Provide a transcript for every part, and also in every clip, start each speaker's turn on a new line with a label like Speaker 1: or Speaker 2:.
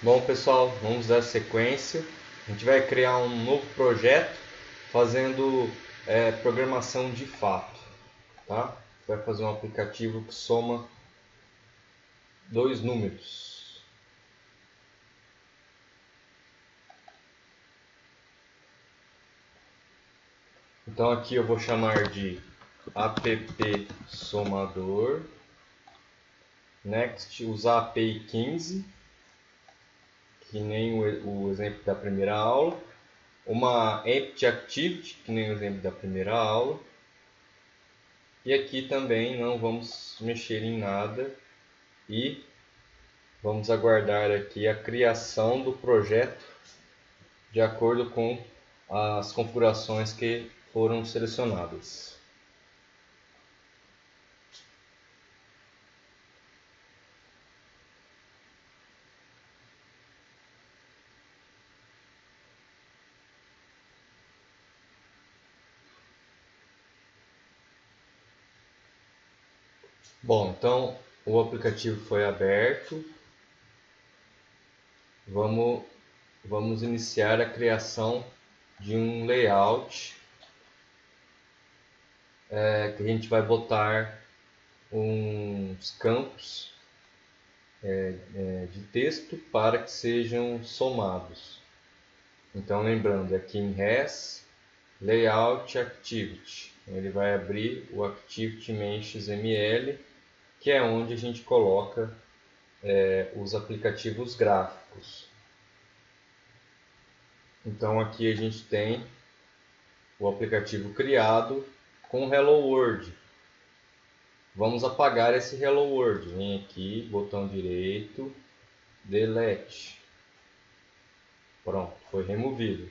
Speaker 1: Bom, pessoal, vamos dar sequência. A gente vai criar um novo projeto fazendo programação de fato, tá? Vai fazer um aplicativo que soma dois números. Então aqui eu vou chamar de app somador. Next, usar a API 15, que nem o exemplo da primeira aula. Uma empty activity, que nem o exemplo da primeira aula. E aqui também não vamos mexer em nada e vamos aguardar aqui a criação do projeto de acordo com as configurações que foram selecionadas. Bom, então o aplicativo foi aberto. Vamos iniciar a criação de um layout que a gente vai botar uns campos de texto para que sejam somados. Então, lembrando, aqui em Res, Layout Activity. Ele vai abrir o Activity Main XML, que é onde a gente coloca os aplicativos gráficos. Então, aqui a gente tem o aplicativo criado com Hello World. Vamos apagar esse Hello World. Vem aqui, botão direito, Delete. Pronto, foi removido.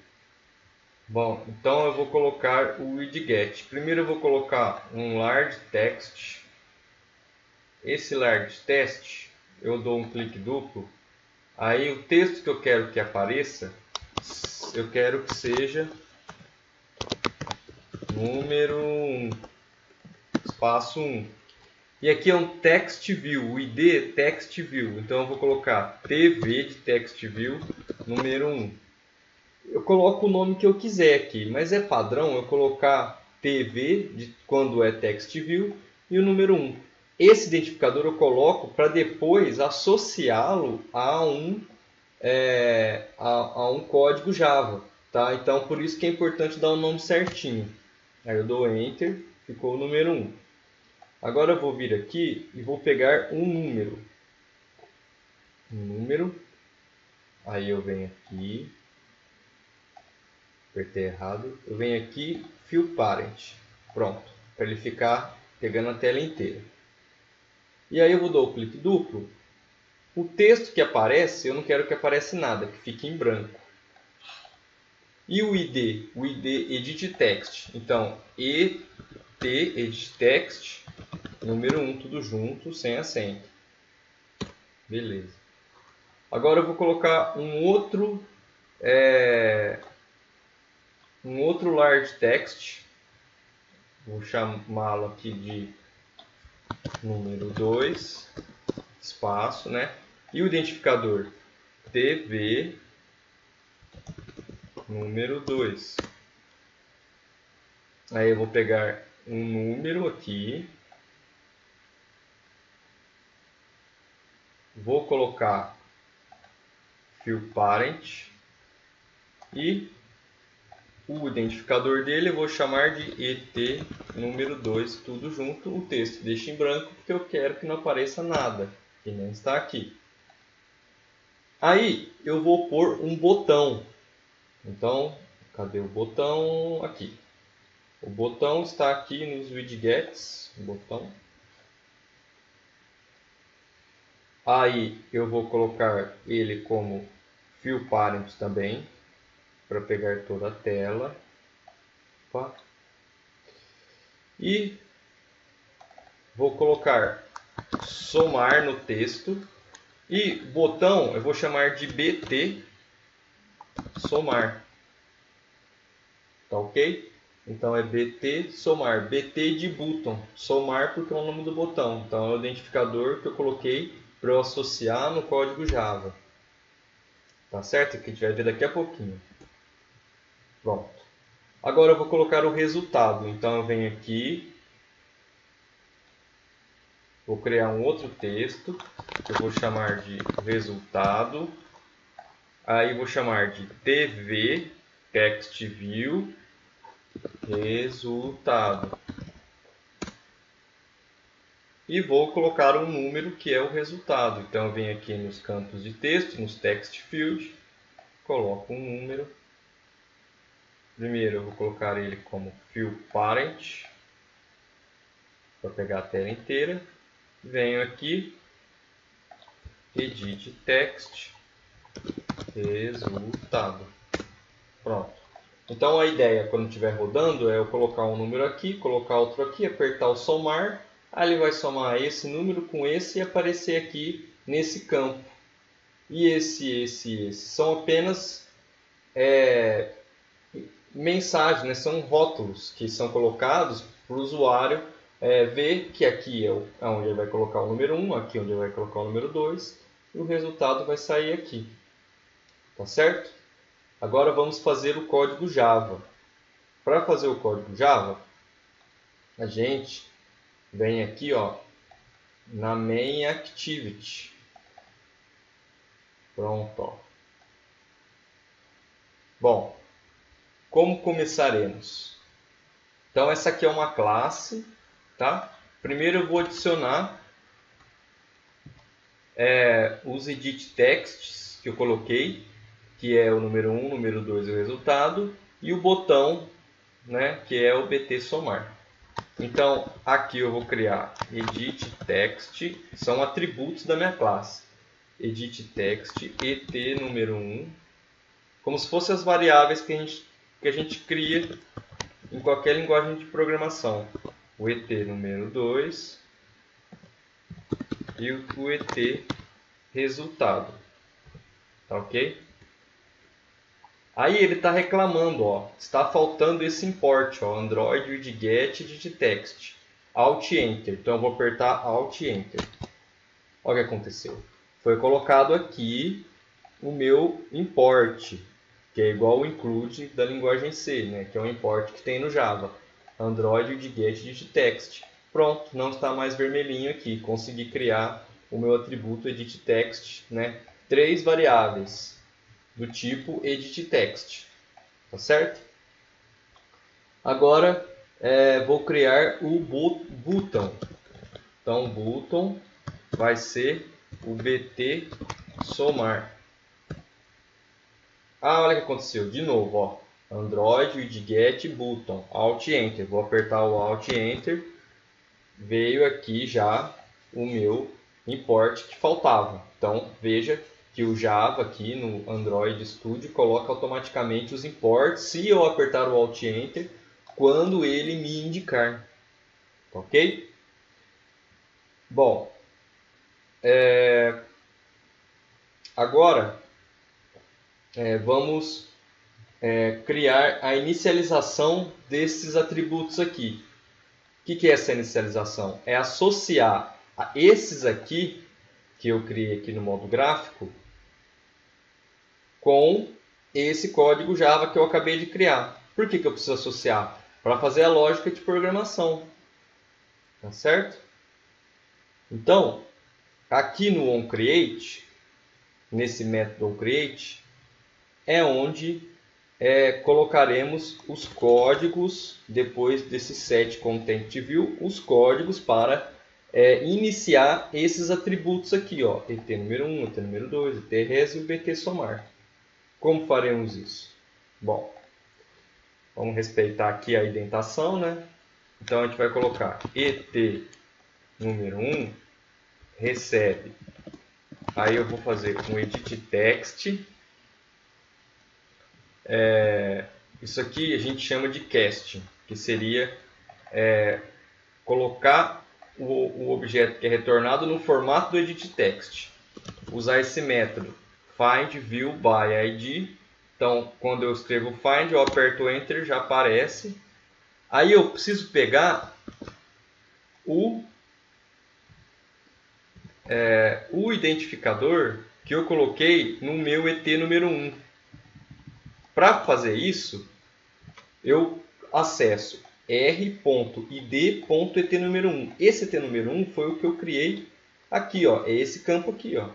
Speaker 1: Bom, então eu vou colocar o widget. Primeiro eu vou colocar um large text. Esse large text, eu dou um clique duplo. Aí o texto que eu quero que apareça, eu quero que seja número 1, espaço 1. E aqui é um text view, o ID é text view. Então eu vou colocar TV de text view número 1. Eu coloco o nome que eu quiser aqui, mas é padrão eu colocar TV de quando é text view e o número 1. Esse identificador eu coloco para depois associá-lo a um código Java, tá? Então por isso que é importante dar o nome certinho. Aí eu dou Enter, ficou o número 1. Agora eu vou vir aqui e vou pegar um número. Aí eu venho aqui, apertei errado, eu venho aqui, Fill Parent, pronto, para ele ficar pegando a tela inteira. E aí eu vou dar o clique duplo. O texto que aparece, eu não quero que apareça nada, que fique em branco. E o ID Edit Text. Então, ET Edit Text, número 1, tudo junto, sem acento. Beleza. Agora eu vou colocar um outro large text. Vou chamá-lo aqui de número 2, espaço, né? E o identificador TV número 2. Aí eu vou pegar um número aqui, vou colocar Fill Parent e o identificador dele eu vou chamar de ET número 2, tudo junto. O texto deixa em branco porque eu quero que não apareça nada, que nem está aqui. Aí eu vou pôr um botão. Então, cadê o botão? Aqui. O botão está aqui nos widgets. Botão. Aí eu vou colocar ele como Fill Parent também, para pegar toda a tela. Opa. E vou colocar somar no texto. E botão eu vou chamar de BT somar. Tá ok? Então é BT somar. BT de button. Somar porque é o nome do botão. Então é o identificador que eu coloquei para eu associar no código Java. Tá certo? Que a gente vai ver daqui a pouquinho. Pronto. Agora eu vou colocar o resultado. Então eu venho aqui, vou criar um outro texto, que eu vou chamar de resultado. Aí vou chamar de TV Text View resultado. E vou colocar um número que é o resultado. Então eu venho aqui nos campos de texto, nos text field, coloco um número. Primeiro eu vou colocar ele como field parent, para pegar a tela inteira. Venho aqui, edit text, resultado. Pronto. Então a ideia quando estiver rodando é eu colocar um número aqui, colocar outro aqui, apertar o somar. Aí ele vai somar esse número com esse e aparecer aqui nesse campo. E esse. São apenas mensagens, né? São rótulos que são colocados para o usuário ver que aqui é onde ele vai colocar o número 1, aqui onde ele vai colocar o número 2 e o resultado vai sair aqui. Tá certo? Agora vamos fazer o código Java. Para fazer o código Java, a gente vem aqui, ó, na main activity. Pronto, ó. Bom, como começaremos? Então essa aqui é uma classe, tá? Primeiro eu vou adicionar os edit texts que eu coloquei, que é o número 1, número 2 é o resultado, e o botão, né, que é o BT somar. Então, aqui eu vou criar edit text, são atributos da minha classe. Edit text, et número 1, como se fossem as variáveis que a gente cria em qualquer linguagem de programação. O et número 2 e o et resultado. Tá ok? Aí ele está reclamando, ó, está faltando esse import, ó, Android widget editText. Alt Enter. Então eu vou apertar Alt Enter. Olha o que aconteceu. Foi colocado aqui o meu import, que é igual ao include da linguagem C, né, que é o import que tem no Java. Android widget editText. Pronto, não está mais vermelhinho aqui. Consegui criar o meu atributo editText, né, 3 variáveis do tipo editText, tá certo? Agora vou criar o button. Então o button vai ser o BT somar. Ah, olha o que aconteceu. De novo, ó. Android widget button. Alt Enter. Vou apertar o Alt Enter. Veio aqui já o meu import que faltava. Então veja que o Java aqui no Android Studio coloca automaticamente os imports se eu apertar o Alt Enter quando ele me indicar. Ok? Bom, agora vamos criar a inicialização desses atributos aqui. O que é essa inicialização? É associar a esses aqui, que eu criei aqui no modo gráfico, com esse código Java que eu acabei de criar. Por que eu preciso associar? Para fazer a lógica de programação. Tá certo? Então, aqui no onCreate, nesse método onCreate, é onde colocaremos os códigos, depois desse set content view, os códigos para iniciar esses atributos aqui, ó, et número 1, et número 2, et res e o bt somar. Como faremos isso? Bom, vamos respeitar aqui a indentação, né? Então a gente vai colocar et número 1 recebe. Aí eu vou fazer um edit text. Isso aqui a gente chama de casting, que seria colocar o objeto que é retornado no formato do edit text. Usar esse método find view by id. Então, quando eu escrevo find, eu aperto enter, já aparece. Aí eu preciso pegar o identificador que eu coloquei no meu ET número 1. Para fazer isso, eu acesso r.id.et número 1. Esse ET número 1 foi o que eu criei aqui, ó. É esse campo aqui, ó.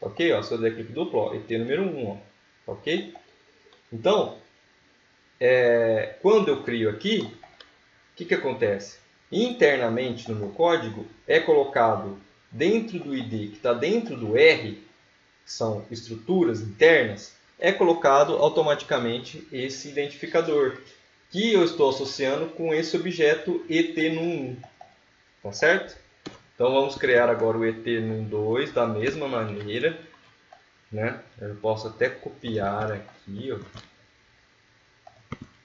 Speaker 1: Ok? Ó, se eu der clique duplo, ó, ET número 1, ó. Ok? Então, quando eu crio aqui, o que acontece? Internamente no meu código é colocado dentro do ID, que está dentro do R, que são estruturas internas, é colocado automaticamente esse identificador, que eu estou associando com esse objeto ET_num1. Tá certo? Então vamos criar agora o ET_num2 da mesma maneira, né? Eu posso até copiar aqui, ó.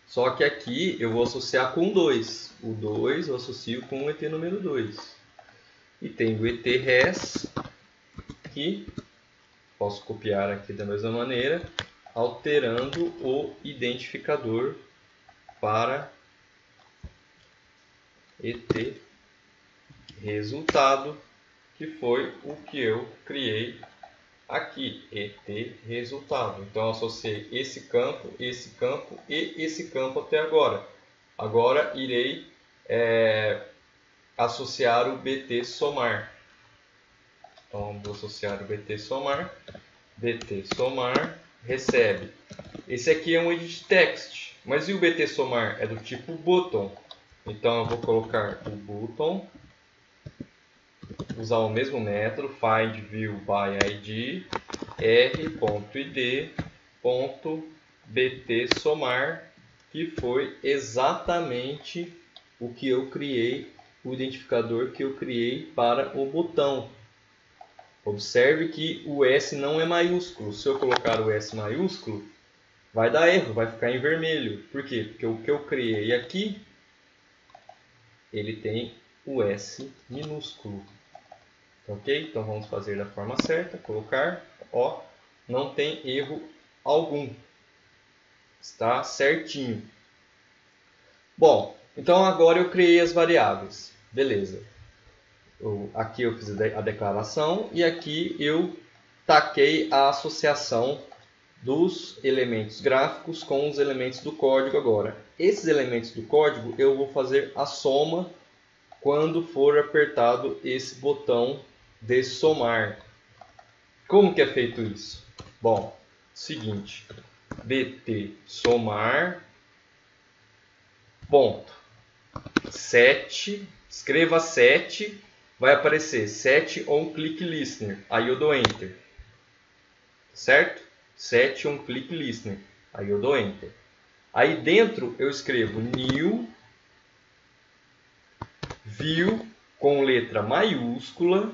Speaker 1: Só que aqui eu vou associar com 2. O 2 eu associo com o ET número 2. E tem o ET_res, que posso copiar aqui da mesma maneira, alterando o identificador para ET resultado, que foi o que eu criei aqui, ET resultado. Então eu associei esse campo e esse campo até agora. Agora irei associar o BT somar. Então vou associar o BT somar. BT somar recebe. Esse aqui é um edit text, mas e o BT somar? É do tipo button. Então eu vou colocar o button, usar o mesmo método, find view by id, r.id.bt somar, que foi exatamente o que eu criei, o identificador que eu criei para o botão. Observe que o S não é maiúsculo. Se eu colocar o S maiúsculo, vai dar erro, vai ficar em vermelho. Por quê? Porque o que eu criei aqui, ele tem o S minúsculo. Ok? Então vamos fazer da forma certa, colocar, ó, não tem erro algum. Está certinho. Bom, então agora eu criei as variáveis. Beleza. Aqui eu fiz a declaração e aqui eu taquei a associação dos elementos gráficos com os elementos do código agora. Esses elementos do código eu vou fazer a soma quando for apertado esse botão de somar. Como que é feito isso? Bom, seguinte, bt somar, ponto, 7, escreva 7, vai aparecer set on click listener, aí eu dou enter, certo? Set on click listener, aí eu dou enter. Aí dentro eu escrevo new view com letra maiúscula,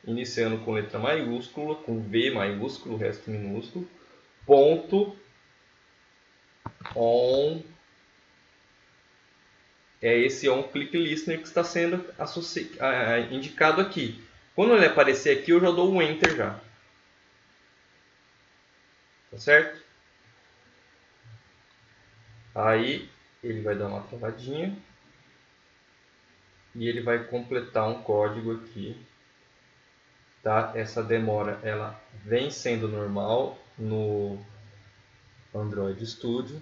Speaker 1: iniciando com letra maiúscula, com V maiúsculo, o resto minúsculo, ponto on, é esse on click listener que está sendo indicado aqui. Quando ele aparecer aqui, eu já dou um enter já. Tá certo? Aí ele vai dar uma travadinha e ele vai completar um código aqui. Tá? Essa demora ela vem sendo normal no Android Studio.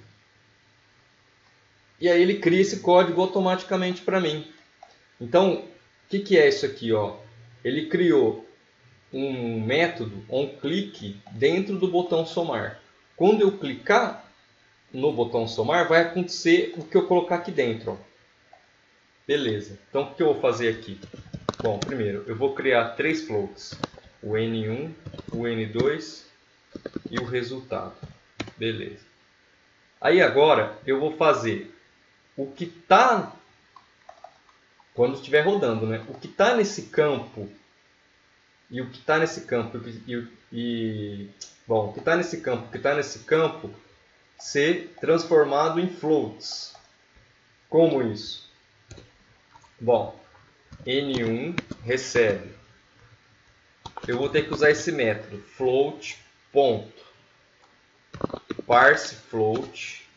Speaker 1: E aí ele cria esse código automaticamente para mim. Então, o que é isso aqui? Ó? Ele criou um método onClick dentro do botão somar. Quando eu clicar no botão somar, vai acontecer o que eu colocar aqui dentro. Ó. Beleza. Então, o que eu vou fazer aqui? Bom, primeiro, eu vou criar 3 floats. O N1, o N2 e o resultado. Beleza. Aí agora, eu vou fazer o que está, quando estiver rodando, né? O que está nesse campo e o que está nesse campo bom, o que está nesse campo, o que está nesse campo ser transformado em floats. Como isso? Bom, N1 recebe. Eu vou ter que usar esse método float.parse float.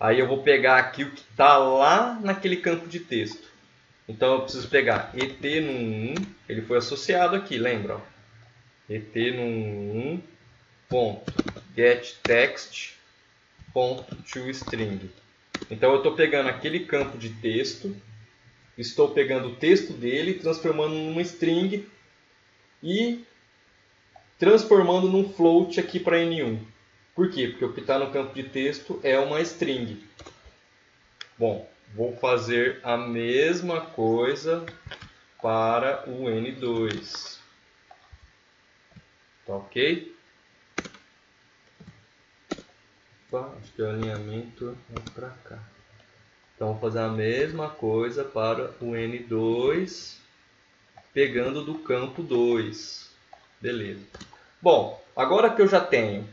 Speaker 1: Aí eu vou pegar aqui o que está lá naquele campo de texto. Então eu preciso pegar ET_num1, ele foi associado aqui, lembra? Ó. etnum1 ponto getText ponto toString. Então eu estou pegando aquele campo de texto, estou pegando o texto dele, transformando numa string e transformando num float aqui para N1. Por quê? Porque o que está no campo de texto é uma string. Bom, vou fazer a mesma coisa para o N2. Tá ok? Acho que o alinhamento é para cá. Então, vou fazer a mesma coisa para o N2, pegando do campo 2. Beleza. Bom, agora que eu já tenho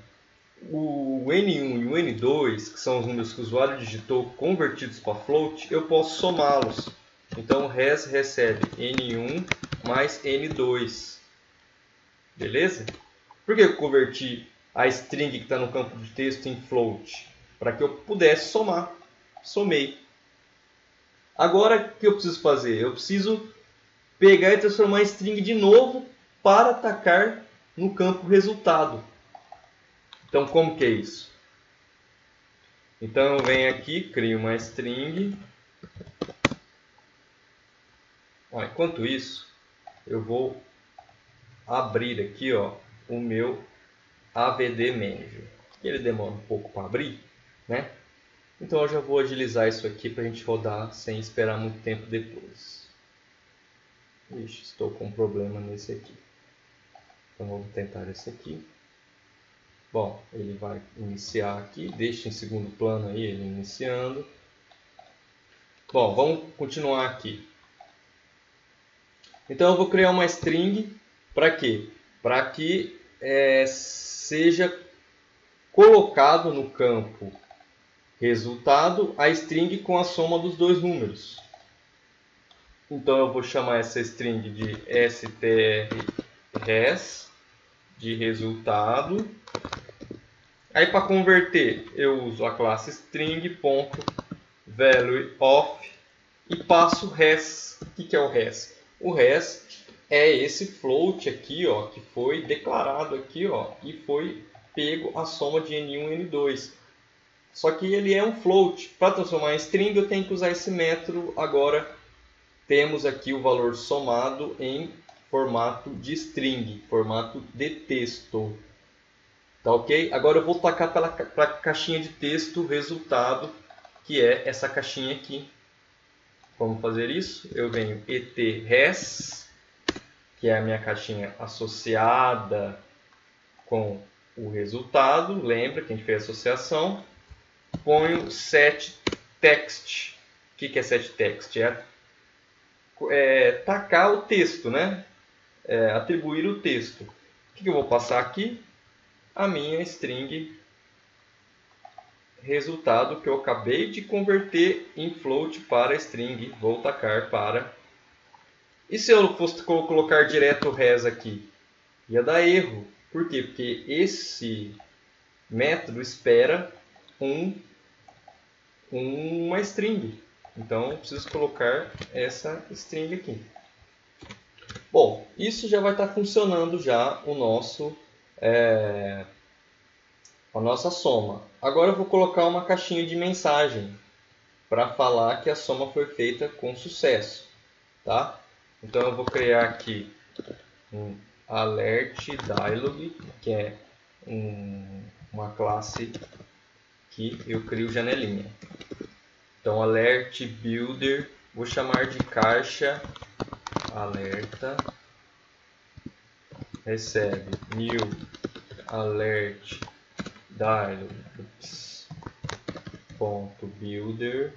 Speaker 1: o N1 e o N2, que são os números que o usuário digitou convertidos para float, eu posso somá-los. Então, o res recebe N1 mais N2. Beleza? Por que eu converti a string que está no campo de texto em float? Para que eu pudesse somar. Somei. Agora, o que eu preciso fazer? Eu preciso pegar e transformar em string de novo para atacar no campo resultado. Então, como que é isso? Então, eu venho aqui, crio uma string. Enquanto isso, eu vou abrir aqui o meu AVD Manager. Ele demora um pouco para abrir, né? Então eu já vou agilizar isso aqui para a gente rodar sem esperar muito tempo depois. Ixi, estou com um problema nesse aqui. Então vamos tentar esse aqui. Bom, ele vai iniciar aqui, deixa em segundo plano aí ele iniciando. Bom, vamos continuar aqui. Então eu vou criar uma string para quê? Para que seja colocado no campo resultado a string com a soma dos dois números. Então eu vou chamar essa string de strres de resultado. Aí para converter eu uso a classe string.valueOf e passo res. O que é o res? O res é esse float aqui, que foi declarado aqui, e foi pego a soma de N1 e N2. Só que ele é um float. Para transformar em string eu tenho que usar esse método. Agora temos aqui o valor somado em formato de string, formato de texto. Tá ok? Agora eu vou tacar para a caixinha de texto resultado, que é essa caixinha aqui. Como fazer isso? Eu venho etRes, que é a minha caixinha associada com o resultado. Lembra que a gente fez a associação. Ponho setText. O que é setText? É tacar o texto, né? Atribuir o texto. O que eu vou passar aqui? A minha string resultado que eu acabei de converter em float para string. Vou tacar para. E se eu fosse colocar direto o res aqui? Ia dar erro. Por quê? Porque esse método espera uma string. Então, eu preciso colocar essa string aqui. Bom, isso já vai estar funcionando já a nossa soma. Agora eu vou colocar uma caixinha de mensagem para falar que a soma foi feita com sucesso. Tá? Então eu vou criar aqui um alert dialog, que é uma classe que eu crio janelinha. Então alert builder, vou chamar de caixa alerta, recebe new alert dialog ponto builder.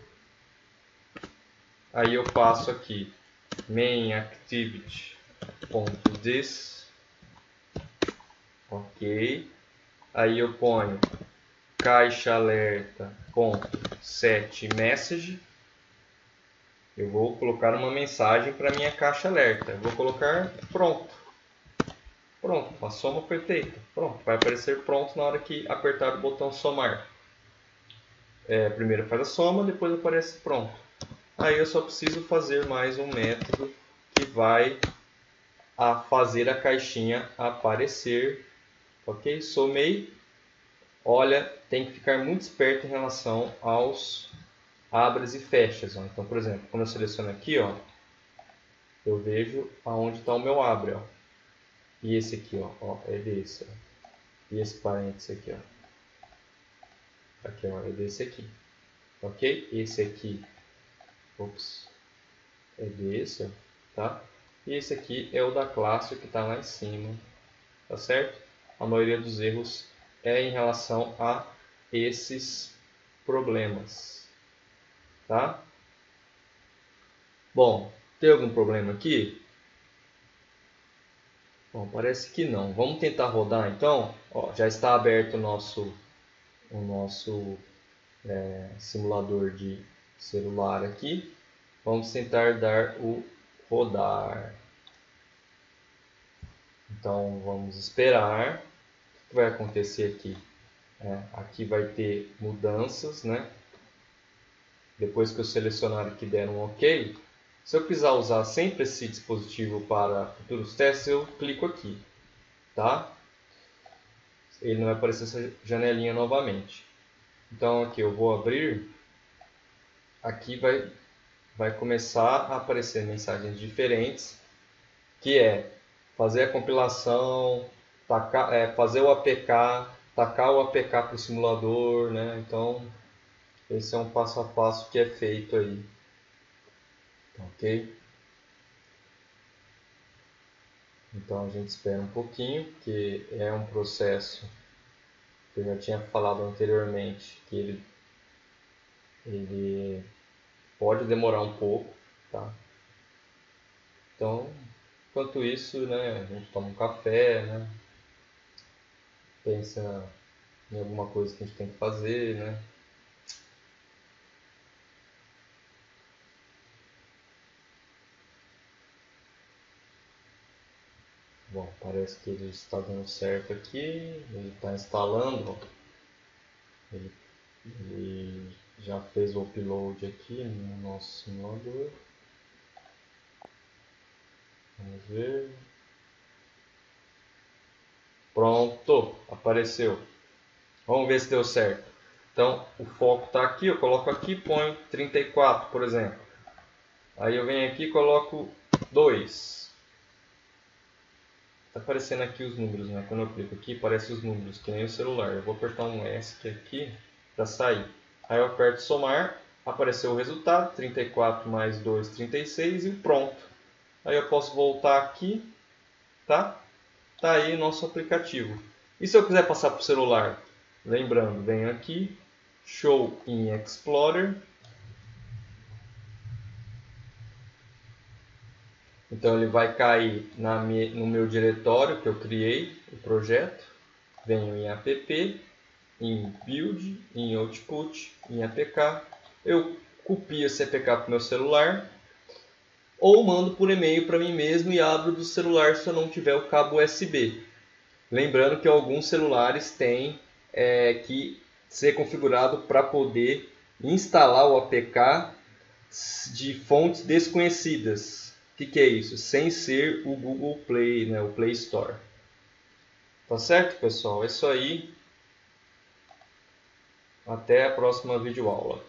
Speaker 1: Aí eu passo aqui main activity ponto this, ok. Aí eu ponho caixa alerta ponto set message. Eu vou colocar uma mensagem para minha caixa alerta. Eu vou colocar pronto. Pronto, a soma foi feita. Pronto, vai aparecer pronto na hora que apertar o botão somar. Primeiro faz a soma, depois aparece pronto. Aí eu só preciso fazer mais um método que vai a fazer a caixinha aparecer. Ok? Somei. Olha, tem que ficar muito esperto em relação aos abras e fechas. Ó. Então, por exemplo, quando eu seleciono aqui, ó, eu vejo aonde está o meu abre. Ó. E esse aqui, ó, é desse. Ó. E esse parênteses aqui, ó. Aqui, ó, é desse aqui. Ok? Esse aqui, ops, é desse, ó, tá? E esse aqui é o da classe que está lá em cima, tá certo? A maioria dos erros é em relação a esses problemas, tá? Bom, tem algum problema aqui? Bom, parece que não. Vamos tentar rodar então. Ó, já está aberto o nosso simulador de celular aqui. Vamos tentar dar o rodar. Então vamos esperar. O que vai acontecer aqui? Aqui vai ter mudanças, né? Depois que eu selecionar aqui der um OK, se eu quiser usar sempre esse dispositivo para futuros testes, eu clico aqui, tá? Ele não vai aparecer essa janelinha novamente. Então aqui eu vou abrir, aqui vai começar a aparecer mensagens diferentes, que é fazer a compilação, fazer o APK, tacar o APK para o simulador, né? Então esse é um passo a passo que é feito aí, ok? Então a gente espera um pouquinho, porque é um processo que eu já tinha falado anteriormente, que ele pode demorar um pouco, tá? Então, enquanto isso, né, a gente toma um café, né, pensa em alguma coisa que a gente tem que fazer, né? Bom, parece que ele está dando certo aqui, ele está instalando, ó. Ele já fez o upload aqui no nosso simulador. Vamos ver. Pronto, apareceu. Vamos ver se deu certo. Então, o foco está aqui, eu coloco aqui, ponho 34, por exemplo. Aí eu venho aqui e coloco 2. Está aparecendo aqui os números, né? Quando eu clico aqui, aparecem os números, que nem o celular. Eu vou apertar um ESC aqui para sair. Aí eu aperto somar, apareceu o resultado, 34 mais 2, 36 e pronto. Aí eu posso voltar aqui, tá? Tá aí o nosso aplicativo. E se eu quiser passar para o celular? Lembrando, venho aqui, Show in Explorer. Então ele vai cair no meu diretório que eu criei, o projeto. Venho em app, em build, em output, em apk. Eu copio esse apk para o meu celular ou mando por e-mail para mim mesmo e abro do celular se eu não tiver o cabo USB. Lembrando que alguns celulares têm que ser configurado para poder instalar o APK de fontes desconhecidas. O que é isso? Sem ser o Google Play, né, o Play Store. Tá certo, pessoal? É isso aí. Até a próxima videoaula.